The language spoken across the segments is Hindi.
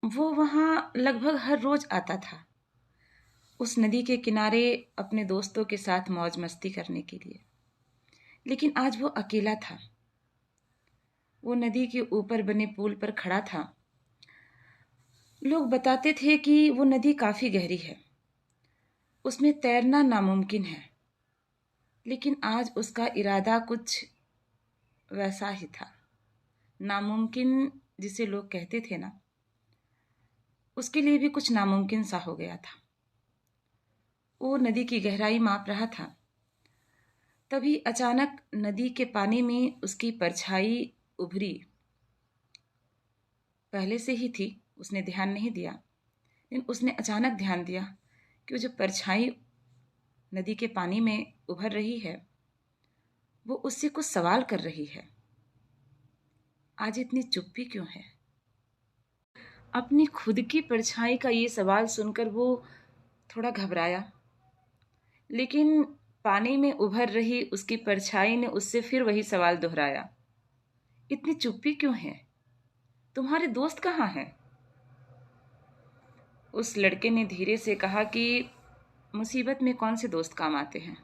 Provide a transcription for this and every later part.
वो वहाँ लगभग हर रोज आता था, उस नदी के किनारे अपने दोस्तों के साथ मौज मस्ती करने के लिए। लेकिन आज वो अकेला था। वो नदी के ऊपर बने पुल पर खड़ा था। लोग बताते थे कि वो नदी काफी गहरी है, उसमें तैरना नामुमकिन है। लेकिन आज उसका इरादा कुछ वैसा ही था। नामुमकिन जिसे लोग कहते थे ना, उसके लिए भी कुछ नामुमकिन सा हो गया था। वो नदी की गहराई माप रहा था। तभी अचानक नदी के पानी में उसकी परछाई उभरी। पहले से ही थी, उसने ध्यान नहीं दिया, लेकिन उसने अचानक ध्यान दिया कि वो जो परछाई नदी के पानी में उभर रही है, वो उससे कुछ सवाल कर रही है। आज इतनी चुप्पी क्यों है? अपनी खुद की परछाई का ये सवाल सुनकर वो थोड़ा घबराया, लेकिन पानी में उभर रही उसकी परछाई ने उससे फिर वही सवाल दोहराया, इतनी चुप्पी क्यों है? तुम्हारे दोस्त कहाँ हैं? उस लड़के ने धीरे से कहा कि मुसीबत में कौन से दोस्त काम आते हैं।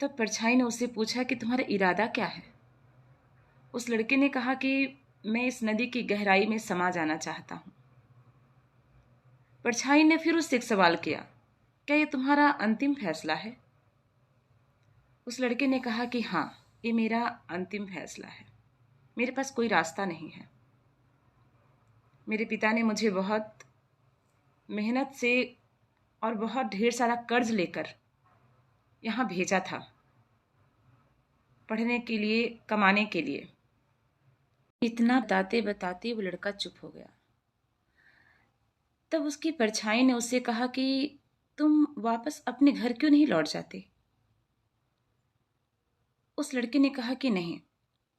तब परछाई ने उससे पूछा कि तुम्हारा इरादा क्या है? उस लड़के ने कहा कि मैं इस नदी की गहराई में समा जाना चाहता हूं। परछाई ने फिर उससे एक सवाल किया, क्या ये तुम्हारा अंतिम फैसला है? उस लड़के ने कहा कि हाँ, ये मेरा अंतिम फैसला है। मेरे पास कोई रास्ता नहीं है। मेरे पिता ने मुझे बहुत मेहनत से और बहुत ढेर सारा कर्ज लेकर यहाँ भेजा था, पढ़ने के लिए, कमाने के लिए। इतना बताते बताते वो लड़का चुप हो गया। तब उसकी परछाई ने उससे कहा कि तुम वापस अपने घर क्यों नहीं लौट जाते? उस लड़के ने कहा कि नहीं,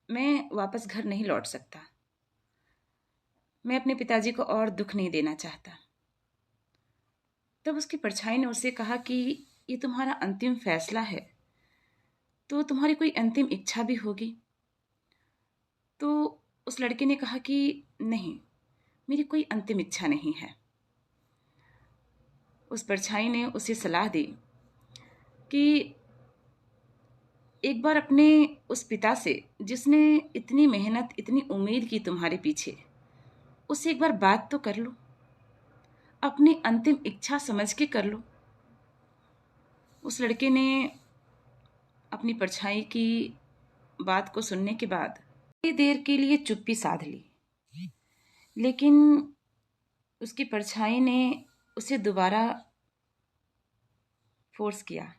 मैं वापस घर नहीं लौट सकता। मैं अपने पिताजी को और दुख नहीं देना चाहता। तब उसकी परछाई ने उससे कहा कि ये तुम्हारा अंतिम फैसला है, तो तुम्हारी कोई अंतिम इच्छा भी होगी। तो उस लड़के ने कहा कि नहीं, मेरी कोई अंतिम इच्छा नहीं है। उस परछाई ने उसे सलाह दी कि एक बार अपने उस पिता से, जिसने इतनी मेहनत, इतनी उम्मीद की तुम्हारे पीछे, उससे एक बार बात तो कर लो, अपनी अंतिम इच्छा समझ के कर लो। उस लड़के ने अपनी परछाई की बात को सुनने के बाद थोड़ी देर के लिए चुप्पी साध ली, लेकिन उसकी परछाई ने उसे दोबारा फोर्स किया,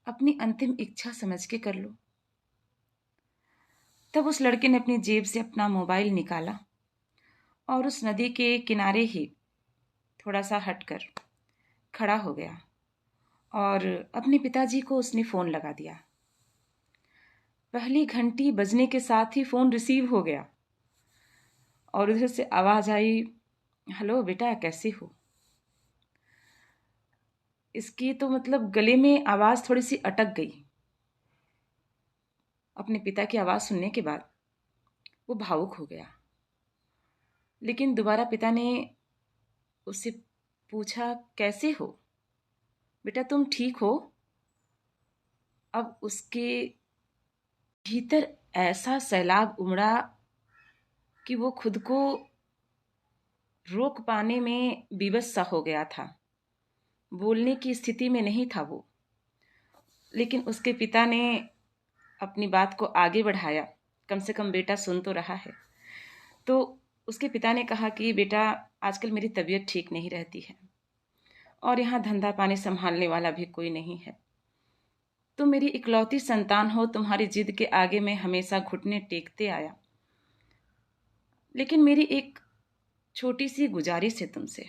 अपनी अंतिम इच्छा समझ के कर लो। तब उस लड़के ने अपनी जेब से अपना मोबाइल निकाला और उस नदी के किनारे ही थोड़ा सा हटकर खड़ा हो गया और अपने पिताजी को उसने फ़ोन लगा दिया। पहली घंटी बजने के साथ ही फ़ोन रिसीव हो गया और उधर से आवाज़ आई, हेलो बेटा, कैसे हो? इसकी तो मतलब गले में आवाज़ थोड़ी सी अटक गई। अपने पिता की आवाज़ सुनने के बाद वो भावुक हो गया। लेकिन दोबारा पिता ने उससे पूछा, कैसे हो बेटा, तुम ठीक हो? अब उसके भीतर ऐसा सैलाब उमड़ा कि वो खुद को रोक पाने में विवश सा हो गया था। बोलने की स्थिति में नहीं था वो। लेकिन उसके पिता ने अपनी बात को आगे बढ़ाया, कम से कम बेटा सुन तो रहा है। तो उसके पिता ने कहा कि बेटा, आजकल मेरी तबीयत ठीक नहीं रहती है और यहाँ धंधा पानी संभालने वाला भी कोई नहीं है। तुम मेरी इकलौती संतान हो, तुम्हारी जिद के आगे मैं हमेशा घुटने टेकते आया। लेकिन मेरी एक छोटी सी गुजारिश है तुमसे,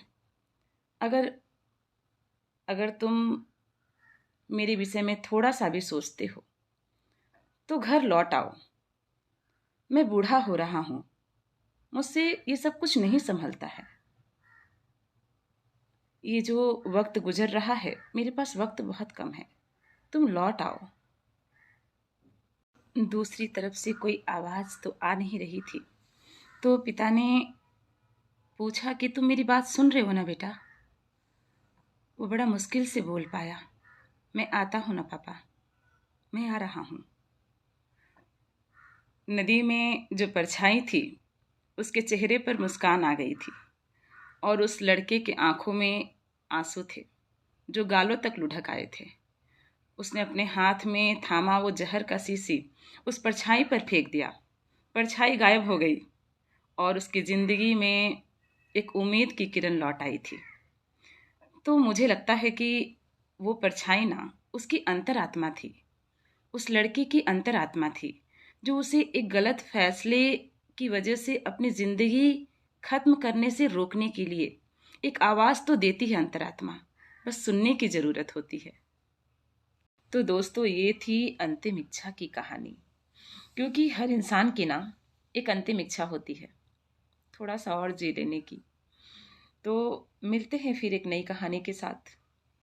अगर अगर तुम मेरे विषय में थोड़ा सा भी सोचते हो तो घर लौट आओ। मैं बूढ़ा हो रहा हूं, मुझसे ये सब कुछ नहीं संभलता है। ये जो वक्त गुजर रहा है, मेरे पास वक्त बहुत कम है, तुम लौट आओ। दूसरी तरफ से कोई आवाज तो आ नहीं रही थी, तो पिता ने पूछा कि तुम मेरी बात सुन रहे हो ना बेटा? वो बड़ा मुश्किल से बोल पाया, मैं आता हूँ ना पापा, मैं आ रहा हूँ। नदी में जो परछाई थी उसके चेहरे पर मुस्कान आ गई थी और उस लड़के के आंखों में आंसू थे जो गालों तक लुढ़क आए थे। उसने अपने हाथ में थामा वो जहर का शीशी उस परछाई पर फेंक दिया। परछाई गायब हो गई और उसकी जिंदगी में एक उम्मीद की किरण लौट आई थी। तो मुझे लगता है कि वो परछाई ना उसकी अंतरात्मा थी, उस लड़के की अंतरात्मा थी, जो उसे एक गलत फैसले की वजह से अपनी जिंदगी खत्म करने से रोकने के लिए एक आवाज तो देती है अंतरात्मा, बस सुनने की जरूरत होती है। तो दोस्तों, ये थी अंतिम इच्छा की कहानी। क्योंकि हर इंसान की ना एक अंतिम इच्छा होती है, थोड़ा सा और जी लेने की। तो मिलते हैं फिर एक नई कहानी के साथ।